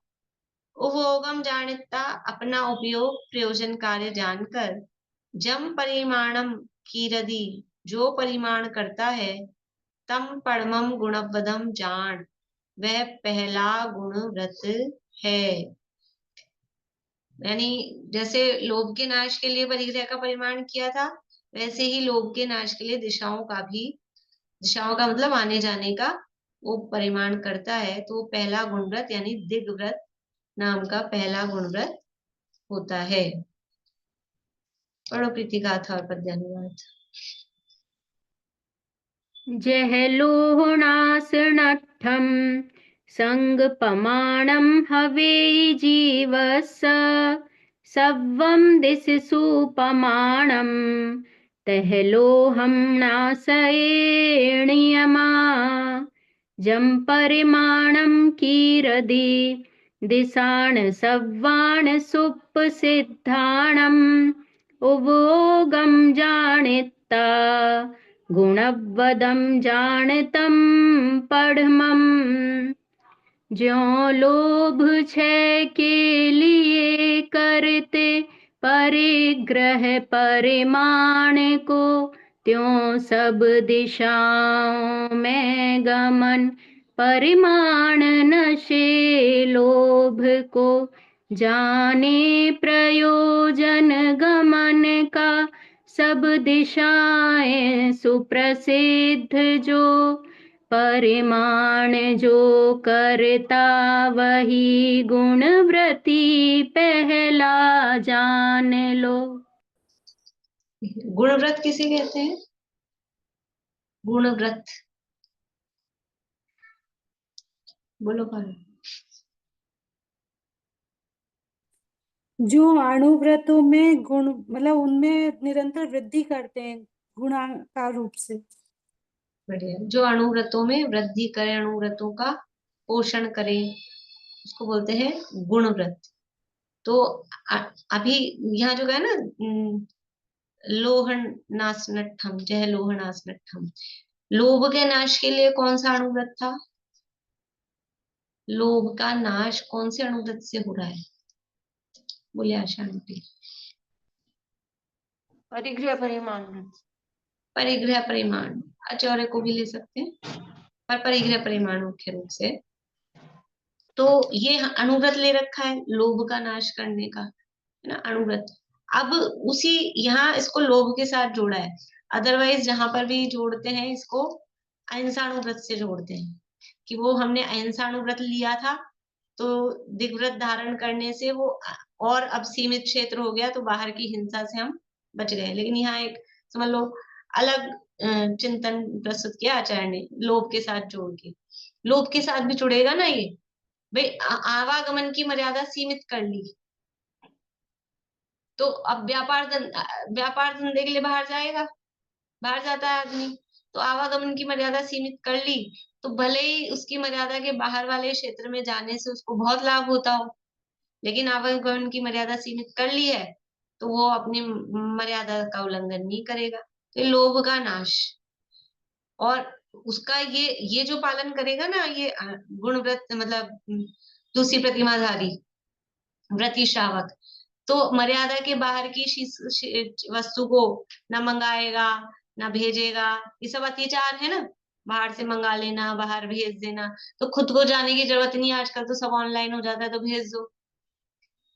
उपभोगम जानिता, अपना उपयोग प्रयोजन कार्य जानकर। जम परिमाणम कीरदि, जो परिमाण करता है। तम परमम गुणवदम जान, वह पहला गुण व्रत है। यानी जैसे लोभ के नाश के लिए परिग्रह का परिमाण किया था, वैसे ही लोभ के नाश के लिए दिशाओं का भी, दिशाओं का मतलब आने जाने का, वो परिमाण करता है। तो वो पहला गुण व्रत यानी दिग्व्रत नाम का पहला गुण व्रत होता है। पढ़ो प्रीति गाथा और पद्यानुवाद। जहलोहनासनट्ठं संगपमाणं हवेयि जीवस्य सव्वं दिशसुपमाणं तहलोहं नासयेणियमा जं परिमाणं कीरदि दिशाण सव्वाण सुप्पसिद्धाणम् उभोगं जानिता गुणवदं जानतं पढ़मम् ज्यों लोभ छय के लिए करते परिग्रह परिमाण को त्यों सब दिशाओं में गमन परिमाण नशे लोभ को जाने प्रयोजन गमन का सब दिशाएं सुप्रसिद्ध जो परिमाण जो करता वही गुणवृत्ति पहला जान लो। गुणव्रत किसे कहते हैं? गुणव्रत बोलो पारो। जो अणुव्रतों में गुण मतलब उनमें निरंतर वृद्धि करते हैं गुणाकार रूप से। बढ़िया। जो अणुव्रतों में वृद्धि करे, अणुव्रतों का पोषण करे, उसको बोलते हैं गुणव्रत। तो अभी यहाँ जो है ना, लोहन नासनट्ठम, जह लोहन नासनट्ठम, लोभ के नाश के लिए कौन सा अणुव्रत था? लोभ का नाश कौन से अणुव्रत से हो रहा है? बोले आशा आंटी। परिग्रह परिमाण। परिग्रह परिमाण, आचार्य को भी ले सकते हैं, पर परिग्रह परिमाण मुख्य रूप से। तो ये अणुव्रत ले रखा है लोभ का नाश करने का, है ना, अणुव्रत। अब उसी यहाँ इसको लोभ के साथ जोड़ा है, अदरवाइज जहां पर भी जोड़ते हैं इसको अहिंसाणुव्रत से जोड़ते हैं, कि वो हमने अहिंसाणुव्रत लिया था तो दिग्व्रत धारण करने से वो और अब सीमित क्षेत्र हो गया, तो बाहर की हिंसा से हम बच गए। लेकिन यहाँ एक समझ लो अलग चिंतन प्रस्तुत किया आचार्य ने, लोभ के साथ जोड़ के। लोभ के साथ भी जुड़ेगा ना ये भाई, आवागमन की मर्यादा सीमित कर ली, तो अब व्यापार धंधे के लिए बाहर जाएगा, बाहर जाता है आदमी, तो आवागमन की मर्यादा सीमित कर ली, तो भले ही उसकी मर्यादा के बाहर वाले क्षेत्र में जाने से उसको बहुत लाभ होता हो, लेकिन आवागमन की मर्यादा सीमित कर ली है तो वो अपनी मर्यादा का उल्लंघन नहीं करेगा। तो ये लोभ का नाश, और उसका ये जो पालन करेगा ना, ये गुणव्रत मतलब दूसरी प्रतिमाधारी व्रती श्रावक, तो मर्यादा के बाहर की वस्तु को ना मंगाएगा ना भेजेगा। ये सब अत्याचार है ना, बाहर से मंगा लेना, बाहर भेज देना, तो खुद को जाने की जरूरत नहीं, आजकल तो सब ऑनलाइन हो जाता है, तो भेज दो।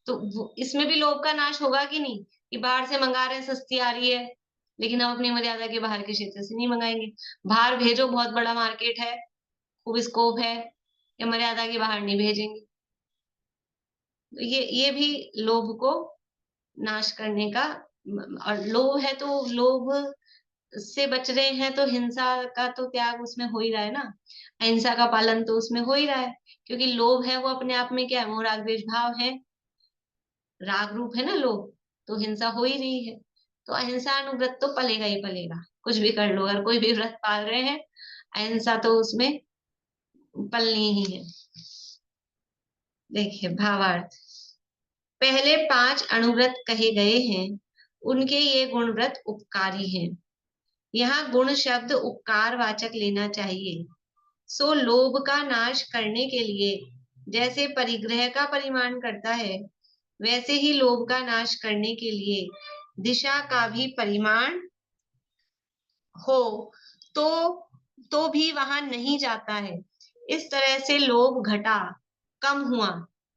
तो इसमें भी लोभ का नाश होगा कि नहीं, कि बाहर से मंगा रहे हैं, सस्ती आ रही है, लेकिन हम अपनी मर्यादा के बाहर के क्षेत्र से नहीं मंगाएंगे। बाहर भेजो, बहुत बड़ा मार्केट है, खूब स्कोप है, या मर्यादा के बाहर नहीं भेजेंगे। ये भी लोभ को नाश करने का, और लोभ है तो लोभ से बच रहे हैं, तो हिंसा का तो त्याग उसमें हो ही रहा है ना, अहिंसा का पालन तो उसमें हो ही रहा है, क्योंकि लोभ है वो अपने आप में क्या है, मोह राग द्वेष भाव है, राग रूप है ना लोभ, तो हिंसा हो ही रही है। तो अहिंसा अनुव्रत तो पलेगा ही पलेगा, कुछ भी कर लो, अगर कोई भी व्रत पाल रहे हैं अहिंसा तो उसमें पलनी ही है। देखिए भावार्थ, पहले 5 अणुव्रत कहे गए हैं, उनके ये गुणव्रत उपकारी हैं। यहाँ गुण शब्द उपकार वाचक लेना चाहिए। सो लोभ का नाश करने के लिए जैसे परिग्रह का परिमाण करता है, वैसे ही लोभ का नाश करने के लिए दिशा का भी परिमाण हो तो भी वहां नहीं जाता है। इस तरह से लोभ घटा, कम हुआ।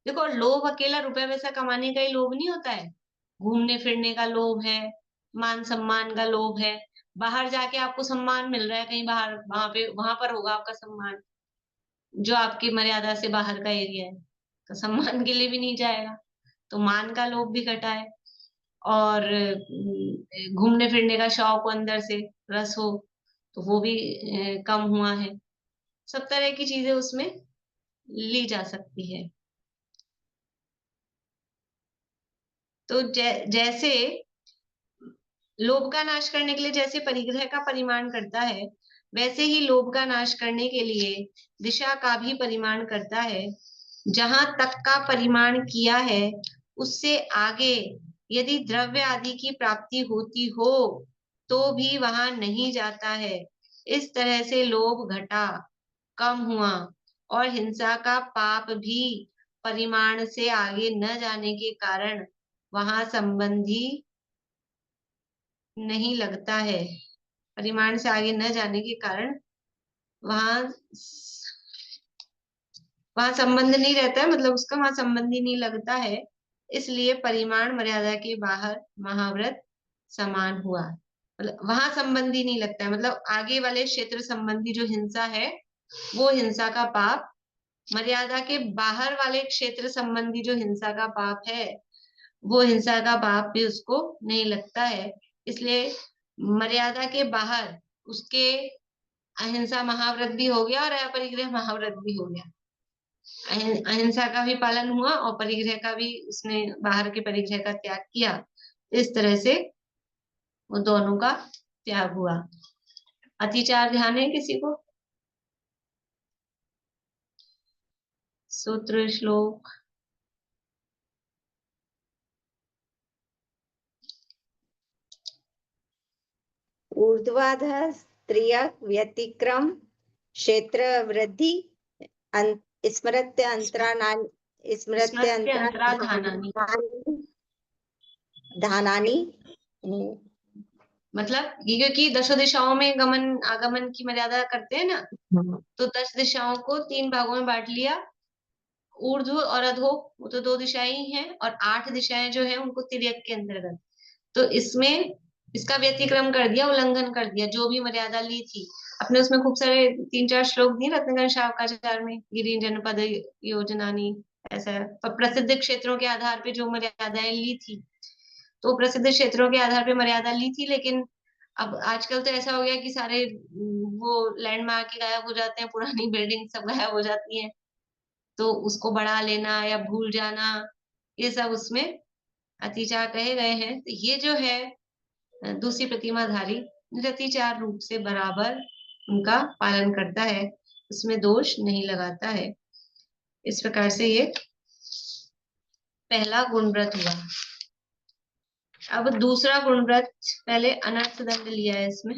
देखो, लोभ अकेला रुपए पैसा कमाने का ही लोभ नहीं होता है, घूमने फिरने का लोभ है, मान सम्मान का लोभ है, बाहर जाके आपको सम्मान मिल रहा है कहीं बाहर, वहां पर होगा आपका सम्मान, जो आपकी मर्यादा से बाहर का एरिया है, तो सम्मान के लिए भी नहीं जाएगा, तो मान का लोभ भी घटा है। और घूमने फिरने का शौक हो, अंदर से रस हो, तो वो भी कम हुआ है। सब तरह की चीजें उसमें ली जा सकती है। तो जैसे लोभ का नाश करने के लिए जैसे परिग्रह का परिमाण करता है, वैसे ही लोभ का नाश करने के लिए दिशा का भी परिमाण करता है। जहां तक का परिमाण किया है उससे आगे यदि द्रव्य आदि की प्राप्ति होती हो तो भी वहां नहीं जाता है। इस तरह से लोभ घटा, कम हुआ, और हिंसा का पाप भी परिमाण से आगे न जाने के कारण वहां संबंधी नहीं लगता है। परिमाण से आगे न जाने के कारण वहां वहां संबंध नहीं रहता है, मतलब उसका वहां संबंध ही नहीं लगता है। इसलिए परिमाण मर्यादा के बाहर महाव्रत समान हुआ। मतलब वहां संबंधी नहीं लगता है, मतलब आगे वाले क्षेत्र संबंधी जो हिंसा है वो हिंसा का पाप, मर्यादा के बाहर वाले क्षेत्र संबंधी जो हिंसा का पाप है वो हिंसा का पाप भी उसको नहीं लगता है। इसलिए मर्यादा के बाहर उसके अहिंसा महाव्रत भी हो गया और अपरिग्रह महाव्रत भी हो गया। अहिंसा का भी पालन हुआ और परिग्रह का भी, उसने बाहर के परिग्रह का त्याग किया। इस तरह से वो दोनों का त्याग हुआ। अतिचार ध्यान है किसी को? सूत्र श्लोक ऊर्ध्वाधः स्त्रिय व्यतिक्रम क्षेत्र वृद्धि स्मृत्य अंतरानानि स्मृत्य अंतराधानानि, धानानि। मतलब ये क्योंकि दशो दिशाओं में गमन आगमन की मर्यादा करते हैं ना, तो 10 दिशाओं को 3 भागों में बांट लिया। ऊर्ध्व और अधो वो तो 2 दिशाएं ही हैं, और 8 दिशाएं जो है उनको तिर्यक के अंतर्गत। तो इसमें इसका व्यतिक्रम कर दिया, उल्लंघन कर दिया, जो भी मर्यादा ली थी अपने। उसमें खूब सारे 3-4 श्लोक दिए रत्नगण शावकाचार्य में, गिरि जनपद योजनानी, ऐसा प्रसिद्ध क्षेत्रों के आधार पे जो मर्यादाएं ली थी, तो प्रसिद्ध क्षेत्रों के आधार पे मर्यादा ली थी। लेकिन अब आजकल तो ऐसा हो गया कि सारे वो लैंडमार्क ही गायब हो जाते हैं, पुरानी बिल्डिंग सब गायब हो जाती हैं, तो उसको बढ़ा लेना या भूल जाना, ये सब उसमें अतिचार कहे गए हैं। तो ये जो है दूसरी प्रतिमाधारी रतिचार रूप से बराबर उनका पालन करता है, उसमें दोष नहीं लगाता है। इस प्रकार से ये पहला गुणव्रत हुआ। अब दूसरा गुणव्रत, पहले अनर्थ दंड लिया है इसमें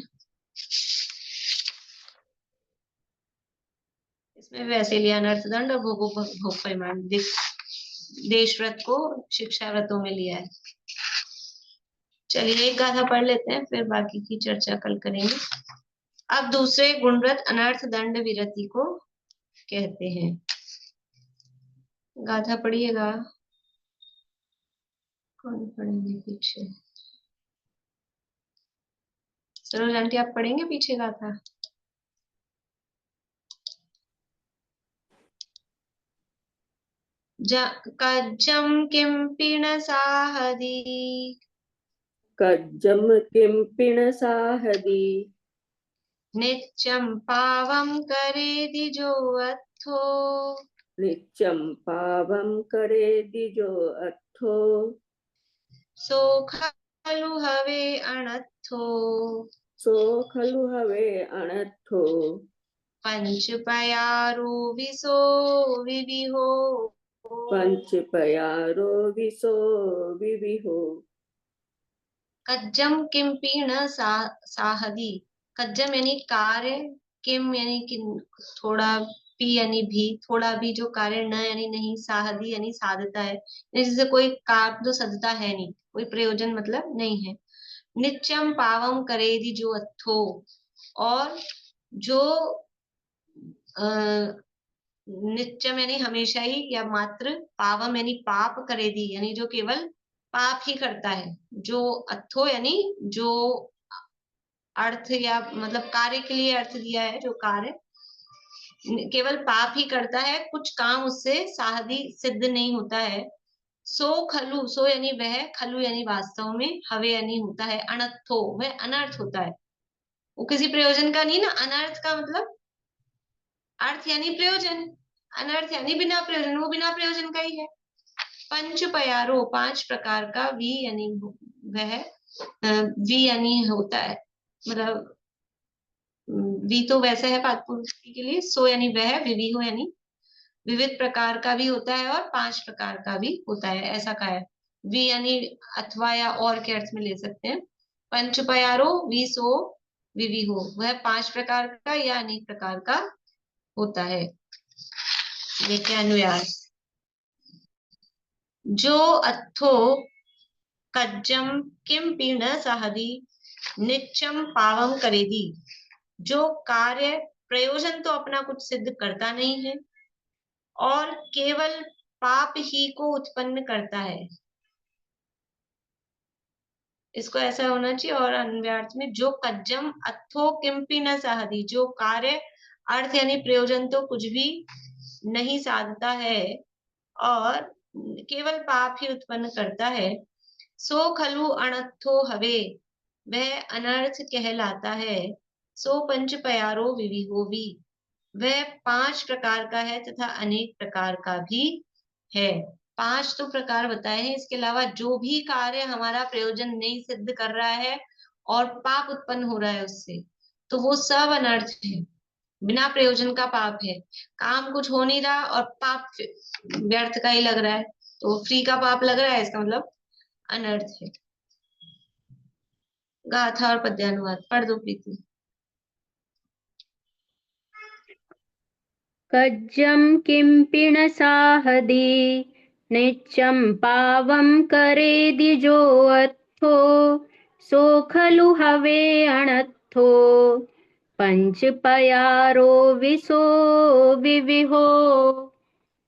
वैसे लिया अनर्थ दंड और भोग परिमाण, देश व्रत को शिक्षा व्रतों में लिया है। चलिए एक गाथा पढ़ लेते हैं, फिर बाकी की चर्चा कल करेंगे। अब दूसरे गुणव्रत अनर्थ दंड विरति को कहते हैं। गाथा पढ़िएगा, कौन पढ़ेंगे पीछे? सरोज आंटी आप पढ़ेंगे पीछे गाथा? कज्जम किं पिणसाहदी, कज्जम किं पिणसाहदी, नित्यं पावं करेदि जो अथो, नित्यं पावं करेदिजो अर्थो, सो खलु हवे अनर्थो, सो खलु हवे अनर्थो, पंचपयारो विसो विविहो, पंचपयारो विसो विविहो। कज्जम किम पीण साहदी, कज्जम यानी कार्य, किम यानी कि थोड़ा, पी यानी भी, थोड़ा भी, जो कार्य, न यानी नहीं, साहदी यानी साधता है, जैसे कोई कार्य तो सदता है नहीं, कोई प्रयोजन मतलब नहीं है। नित्यम पावम करेदि जो अथो, और जो नित्यम यानी हमेशा ही या मात्र, पावम यानी पाप करेदी यानी जो केवल पाप ही करता है, जो अथो यानी जो अर्थ या मतलब कार्य के लिए अर्थ दिया है, जो कार्य केवल पाप ही करता है, कुछ काम उससे साहदी सिद्ध नहीं होता है। सो खलु, सो यानी वह, खलु यानी वास्तव में, हवे यानी होता है, अनर्थो वह अनर्थ होता है। वो किसी प्रयोजन का नहीं ना। अनर्थ का मतलब अर्थ यानी प्रयोजन, अनर्थ यानी बिना प्रयोजन, वो बिना प्रयोजन का ही है। पंच प्यारो, 5 प्रकार का, वी यानी वह, वी यानी होता है, मतलब वी तो वैसे है पादपुरुष के लिए, सो यानी वह, विवि हो यानी विविध प्रकार का भी होता है और 5 प्रकार का भी होता है, ऐसा कहा है। वी यानी अथवा या और के अर्थ में ले सकते हैं। पंच प्यारो वी सो विवि हो, वह 5 प्रकार का या अनेक प्रकार का होता है। देखिए अनुयास, जो अथो कज्जम किम पीण सहदी निच्चम पावम करेदी, जो कार्य प्रयोजन तो अपना कुछ सिद्ध करता नहीं है और केवल पाप ही को उत्पन्न करता है। इसको ऐसा होना चाहिए, और अन्वयार्थ में जो कज्जम अथो किम्पी न साहदी, जो कार्य अर्थ यानी प्रयोजन तो कुछ भी नहीं साधता है और केवल पाप ही उत्पन्न करता है, सो खलु अनर्थो हवे, वह अनर्थ कहलाता है। सो पंच प्यारो विविहोवी, वह 5 प्रकार का है तथा अनेक प्रकार का भी है। 5 तो प्रकार बताए हैं, इसके अलावा जो भी कार्य हमारा प्रयोजन नहीं सिद्ध कर रहा है और पाप उत्पन्न हो रहा है उससे, तो वो सब अनर्थ है, बिना प्रयोजन का पाप है। काम कुछ हो नहीं रहा और पाप व्यर्थ का ही लग रहा है, तो फ्री का पाप लग रहा है, इसका मतलब अनर्थ है। गाथा और पद्यानुवाद पढ़ दो प्रीति। कज्जम किंपिण साहदी निच्चम पावम करेदि जो अथो, सो खलु हवे अनर्थो पंच पयारो विसो विविहो,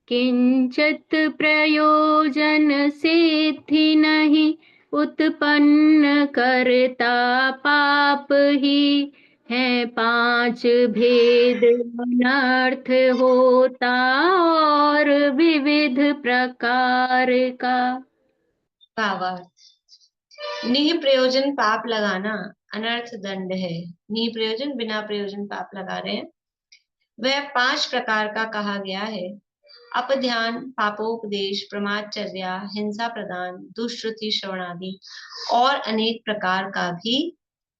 किंचित प्रयोजन सिद्धि नहीं उत्पन्न करता पाप ही, है 5 भेद अनर्थ होता और विविध प्रकार का। भावार्थ, निह प्रयोजन पाप लगाना अनर्थ दंड है। निह प्रयोजन बिना प्रयोजन पाप लगा रहे हैं, वह 5 प्रकार का कहा गया है। अपध्यान, पापोपदेश, प्रमादचर्या, हिंसा प्रदान, दुष्श्रुति श्रवणादि और अनेक प्रकार का भी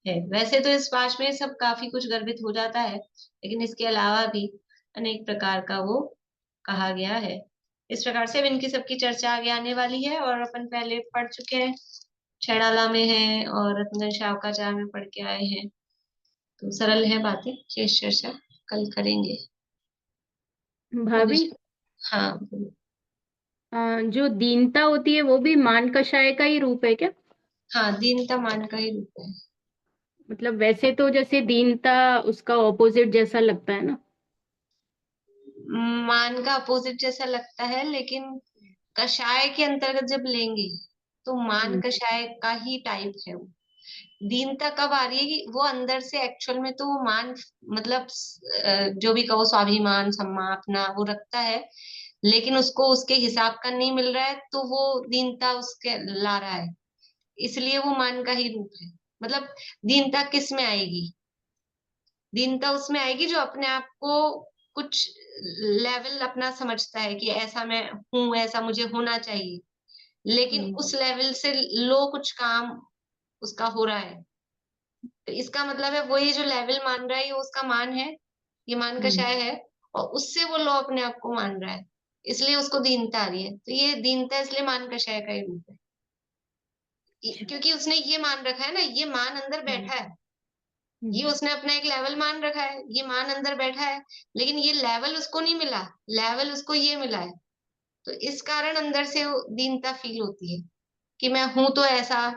है। वैसे तो इस पाठ में सब काफी कुछ गर्भित हो जाता है, लेकिन इसके अलावा भी अनेक प्रकार का वो कहा गया है। इस प्रकार से अब इनकी सबकी चर्चा आगे आने वाली है, और अपन पहले पढ़ चुके हैं, छैड़ाला में है और रत्नगंज शावकाचार में पढ़ के आए हैं, तो सरल है बातें। शेष चर्चा कल करेंगे। भाभी, हाँ बोलो। जो दीनता होती है वो भी मान कषाय का ही रूप है क्या? हाँ, दीनता मान का ही रूप है। मतलब वैसे तो जैसे दीनता उसका ऑपोजिट जैसा लगता है ना। मान का अपोजिट जैसा लगता है, लेकिन कषाय के अंतर्गत जब लेंगे तो मान कषाय का ही टाइप है वो। दीनता कब आ रही है कि वो अंदर से एक्चुअल में तो वो मान, मतलब जो भी कहो स्वाभिमान सम्मान अपना वो रखता है, लेकिन उसको उसके हिसाब का नहीं मिल रहा है, तो वो दीनता उसके ला रहा है, इसलिए वो मान का ही रूप है। मतलब दीनता किस में आएगी? दीनता उसमें आएगी जो अपने आप को कुछ लेवल अपना समझता है कि ऐसा मैं हूं, ऐसा मुझे होना चाहिए, लेकिन उस लेवल से लो कुछ काम उसका हो रहा है, तो इसका मतलब है वो ये जो लेवल मान रहा है ये उसका मान है, ये मान का शाय है, और उससे वो लो अपने आप को मान रहा है, इसलिए उसको दीनता आ रही है। तो ये दीनता इसलिए मान का शाय का ही रूप है, क्योंकि उसने ये मान रखा है ना, ये मान अंदर बैठा है, ये उसने अपना एक लेवल मान रखा है, ये मान अंदर बैठा है, लेकिन ये लेवल उसको नहीं मिला, लेवल उसको ये मिला है, तो इस कारण अंदर से वो दीनता फील होती है कि मैं हूं तो ऐसा,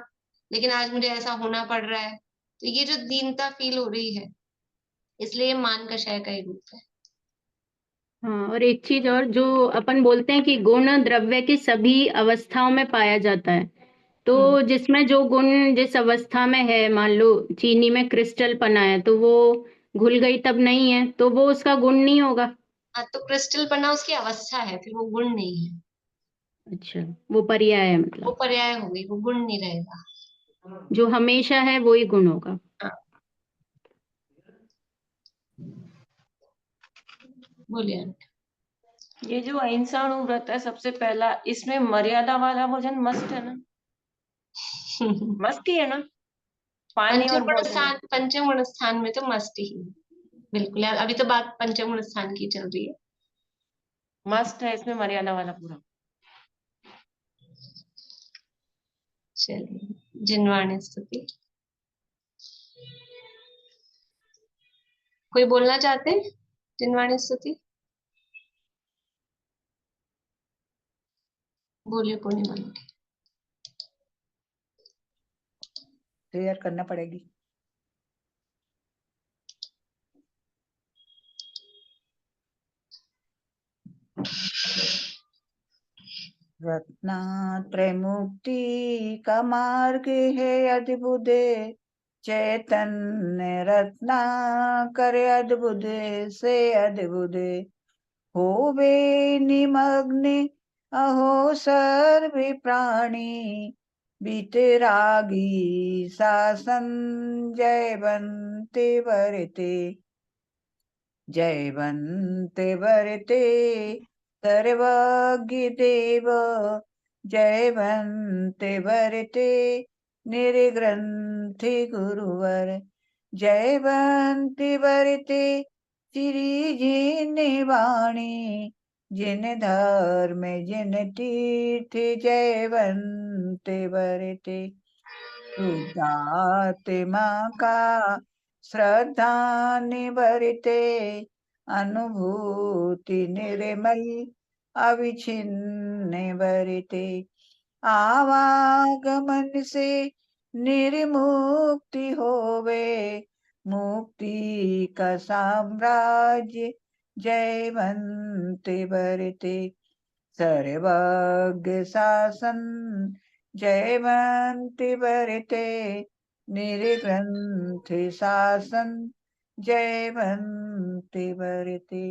लेकिन आज मुझे ऐसा होना पड़ रहा है, तो ये जो दीनता फील हो रही है, इसलिए मान का क्षय का ही रूप है। हाँ, और एक चीज और, जो अपन बोलते हैं कि गुण द्रव्य की सभी अवस्थाओं में पाया जाता है, तो जिसमें जो गुण जिस अवस्था में है, मान लो चीनी में क्रिस्टल पना है तो वो घुल गई तब नहीं है, तो वो उसका गुण नहीं होगा। हाँ, तो क्रिस्टल पना उसकी अवस्था है, फिर वो गुण नहीं है, अच्छा, वो पर्याय है वो मतलब, पर्याय हो गई, वो गुण नहीं रहेगा। जो हमेशा है वही गुण होगा। हाँ। बोलिए। ये जो अहिंसाणु व्रत है सबसे पहला, इसमें मर्यादा वाला भोजन मस्त है ना? मस्त ही है ना? पानी और भोजन। पंचम गुण स्थान में तो मस्त ही है। बिल्कुल यार, अभी तो बात पंचम गुण स्थान की चल रही है। मस्त है इसमें मर्यादा वाला पूरा। चलिए, जिनवाणी स्तुति। कोई बोलना चाहते हैं जिनवाणी स्तुति? बोलिए पूर्णिमा। शेयर करना पड़ेगी। रत्नात्रय मुक्ति का मार्ग है अद्भुत, चैतन्य रत्ना करे अद्भुत से अद्भुत, होवे निमग्न अहो सर्वे प्राणी, बीतरागी शासन जयवंते वरते, जयवंते वरते सर्वज्ञ देव, जयवंते वरते निर्ग्रंथि गुरुवर, जयवंते वरते श्री जिन वाणी, जिन धर्म जिन तीर्थ, जयवंते वरते शुद्धात्मा का श्रद्धा निभरते, अनुभूति निर्मल अविछिन्न भरते, आवागमन से निर्मुक्ति होवे, मुक्ति का साम्राज्य जयवंते भरते, सर्वज्ञ शासन जयवंते भरते, निर्ग्रंथ शासन जयवंते भरते।